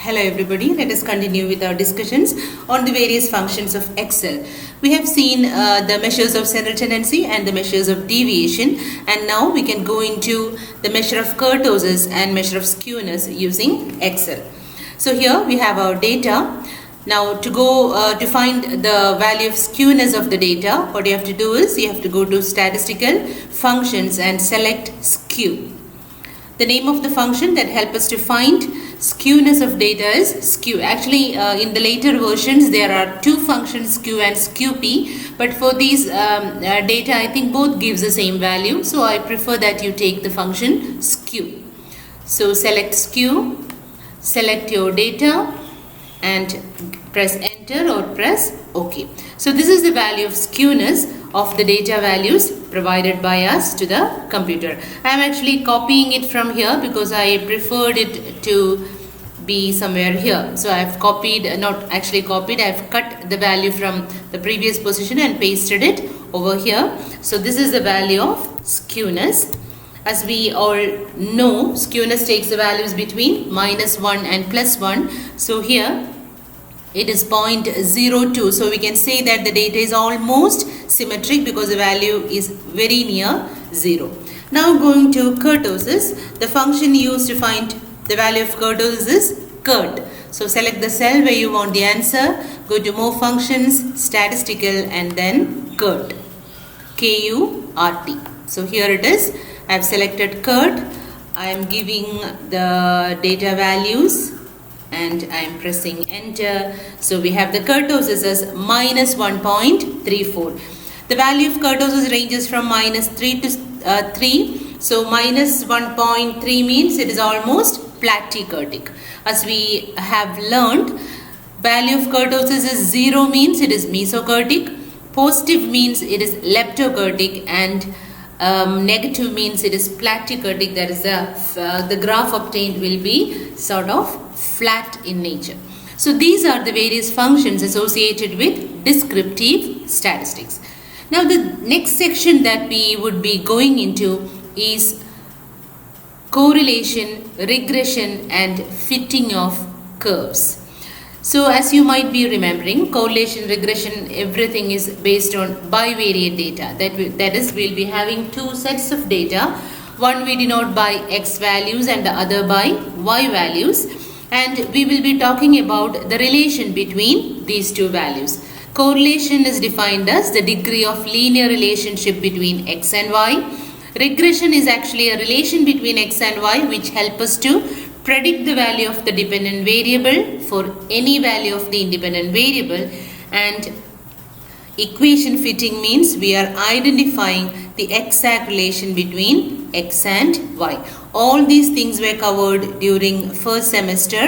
Hello everybody, let us continue with our discussions on the various functions of Excel. We have seen the measures of central tendency and the measures of deviation, and now we can go into the measure of kurtosis and measure of skewness using Excel. So here we have our data. Now to find the value of skewness of the data, what you have to do is you have to go to statistical functions and select skew. The name of the function that helps us to find skewness of data is skew. Actually, in the later versions, there are two functions, skew and skew-p. But for these data, I think both gives the same value. So I prefer that you take the function skew. So select skew, select your data, and press enter or press OK. So this is the value of skewness of the data values provided by us to the computer. I am actually copying it from here because I preferred it to be somewhere here. So I have copied, not actually copied, I have cut the value from the previous position and pasted it over here. So this is the value of skewness. As we all know, skewness takes the values between -1 and +1. So here it is 0.02. So we can say that the data is almost symmetric because the value is very near 0. Now going to kurtosis, the function used to find the value of kurtosis is kurt. So select the cell where you want the answer, go to more functions, statistical, and then kurt, K-U-R-T. So here it is. I have selected kurt. I am giving the data values and I am pressing enter. So we have the kurtosis as -1.34. The value of kurtosis ranges from -3 to 3. So -1.3 means it is almost platykurtic. As we have learned, value of kurtosis is 0 means it is mesokurtic, positive means it is leptokurtic, and negative means it is platykurtic. That is the graph obtained will be sort of flat in nature. So these are the various functions associated with descriptive statistics. Now the next section that we would be going into is correlation, regression, and fitting of curves. So as you might be remembering, correlation, regression, everything is based on bivariate data. That is, we'll be having two sets of data. One we denote by x values and the other by y values. And we will be talking about the relation between these two values. Correlation is defined as the degree of linear relationship between x and y. Regression is actually a relation between x and y which help us to predict the value of the dependent variable for any value of the independent variable. And equation fitting means we are identifying the exact relation between x and y. All these things were covered during first semester.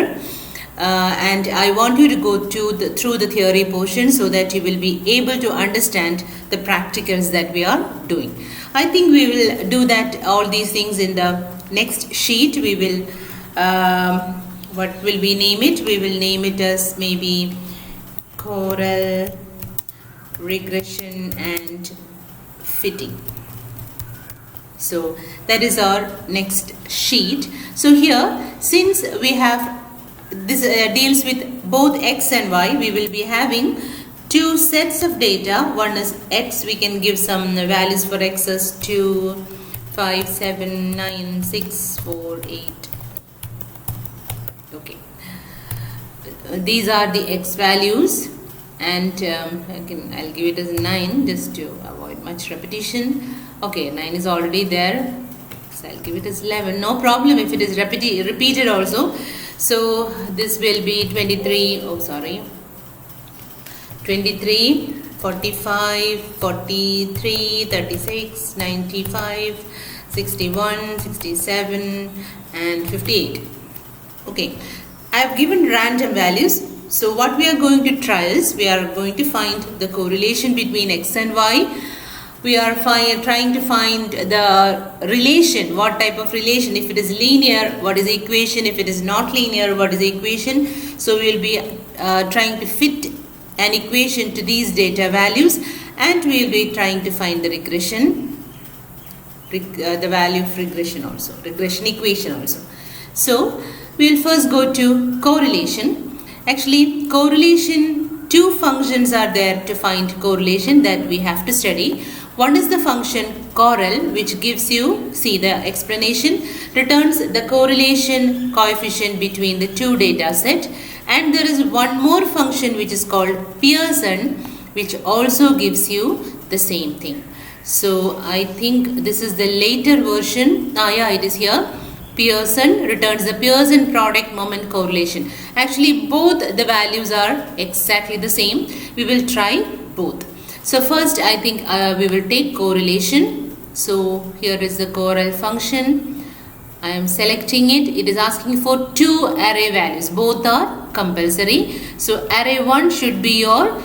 And I want you to go through the theory portion so that you will be able to understand the practicals that we are doing. I think we will do that, all these things in the next sheet. We will, what will we name it? We will name it as maybe correl, regression, and fitting. So that is our next sheet. So here, since we have this deals with both x and y, we will be having two sets of data. One is x. We can give some values for x as 2, 5, 7, 9, 6, 4, 8. Okay. These are the x values, and I'll give it as 9 just to avoid much repetition. Okay, 9 is already there, so I'll give it as 11. No problem if it is repeated also. So this will be 23, 45, 43, 36, 95, 61, 67, and 58. Okay, I have given random values. So what we are going to try is we are going to find the correlation between x and y. We are trying to find the relation, what type of relation. If it is linear, what is the equation? If it is not linear, what is the equation? So we will be trying to fit an equation to these data values, and we will be trying to find the regression, the value of regression also, regression equation also. So We'll first go to correlation. Actually, correlation, two functions are there to find correlation that we have to study. One is the function correl, which gives you, see the explanation, returns the correlation coefficient between the two data set. And there is one more function which is called Pearson, which also gives you the same thing. So I think this is the later version. Yeah, it is here. Pearson returns the Pearson product moment correlation. Actually, both the values are exactly the same. We will try both. So first, I think we will take correlation. So here is the correl function. I am selecting it. It is asking for two array values. Both are compulsory. So array 1 should be your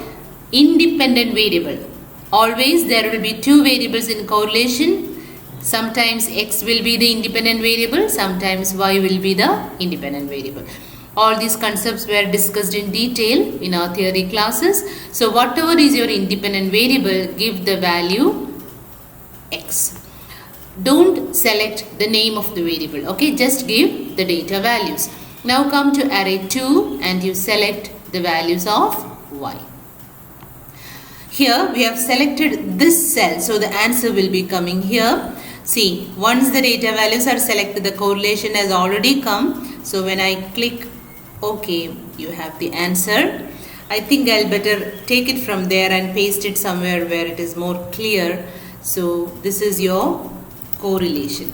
independent variable. Always there will be two variables in correlation. Sometimes x will be the independent variable, sometimes y will be the independent variable. All these concepts were discussed in detail in our theory classes. So whatever is your independent variable, give the value x. Don't select the name of the variable, okay? Just give the data values. Now come to array 2 and you select the values of y. Here we have selected this cell, so the answer will be coming here. See, once the data values are selected, the correlation has already come. So when I click OK, you have the answer. I think I'll better take it from there and paste it somewhere where it is more clear. So this is your correlation.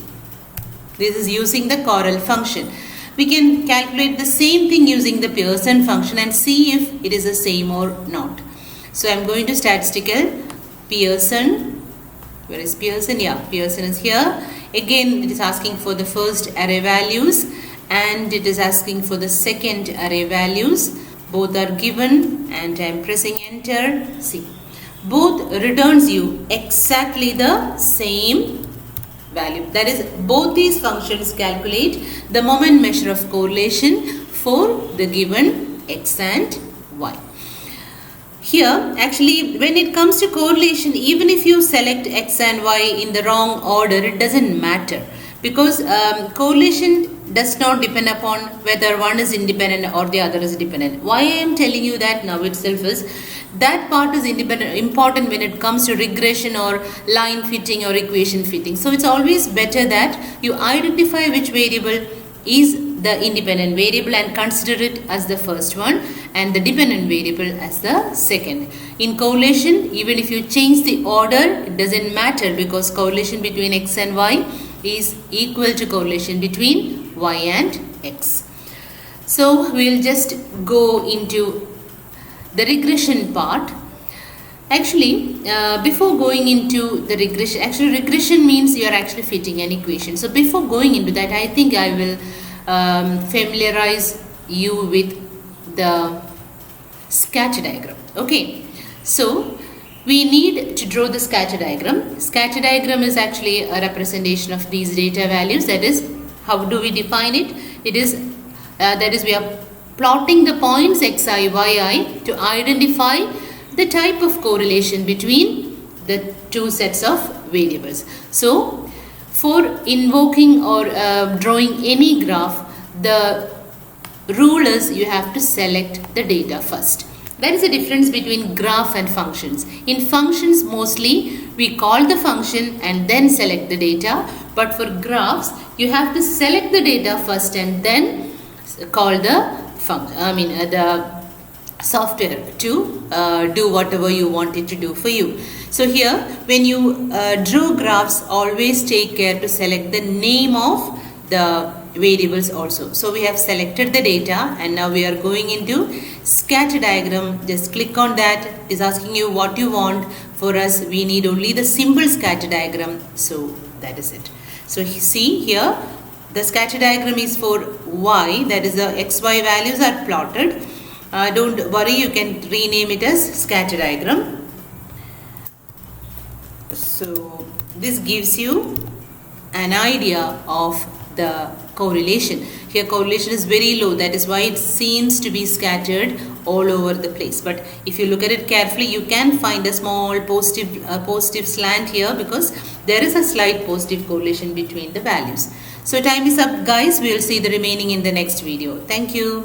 This is using the correl function. We can calculate the same thing using the Pearson function and see if it is the same or not. So I'm going to statistical Pearson. Where is Pearson? Yeah, Pearson is here. Again, it is asking for the first array values and it is asking for the second array values. Both are given and I am pressing enter. See, both returns you exactly the same value. That is, both these functions calculate the moment measure of correlation for the given x and y. Here, actually, when it comes to correlation, even if you select x and y in the wrong order, it doesn't matter. Because correlation does not depend upon whether one is independent or the other is dependent. Why I am telling you that now itself is, that part is important when it comes to regression or line fitting or equation fitting. So it's always better that you identify which variable is the independent variable and consider it as the first one and the dependent variable as the second. In correlation, even if you change the order, it doesn't matter because correlation between x and y is equal to correlation between y and x. So we'll just go into the regression part. Actually, before going into the regression, regression means you are actually fitting an equation. So before going into that, I think I will familiarize you with the scatter diagram. Okay, so we need to draw the scatter diagram. Scatter diagram is actually a representation of these data values. That is, how do we define it? It is that is, we are plotting the points xi, yi to identify the type of correlation between the two sets of variables. So for invoking or drawing any graph, the rule is you have to select the data first. There is a difference between graph and functions. In functions, mostly we call the function and then select the data. But for graphs, you have to select the data first and then call the function. The software to do whatever you want it to do for you. So here, when you draw graphs, always take care to select the name of the variables also. So we have selected the data and now we are going into scatter diagram. Just click on that. It is asking you what you want. For us, we need only the simple scatter diagram. So that is it. So see here, the scatter diagram is for y, that is the xy values are plotted. Don't worry, you can rename it as scatter diagram. So this gives you an idea of the correlation. Here correlation is very low, that is why it seems to be scattered all over the place. But if you look at it carefully, you can find a small positive slant here because there is a slight positive correlation between the values. So time is up guys. We'll see the remaining in the next video. Thank you.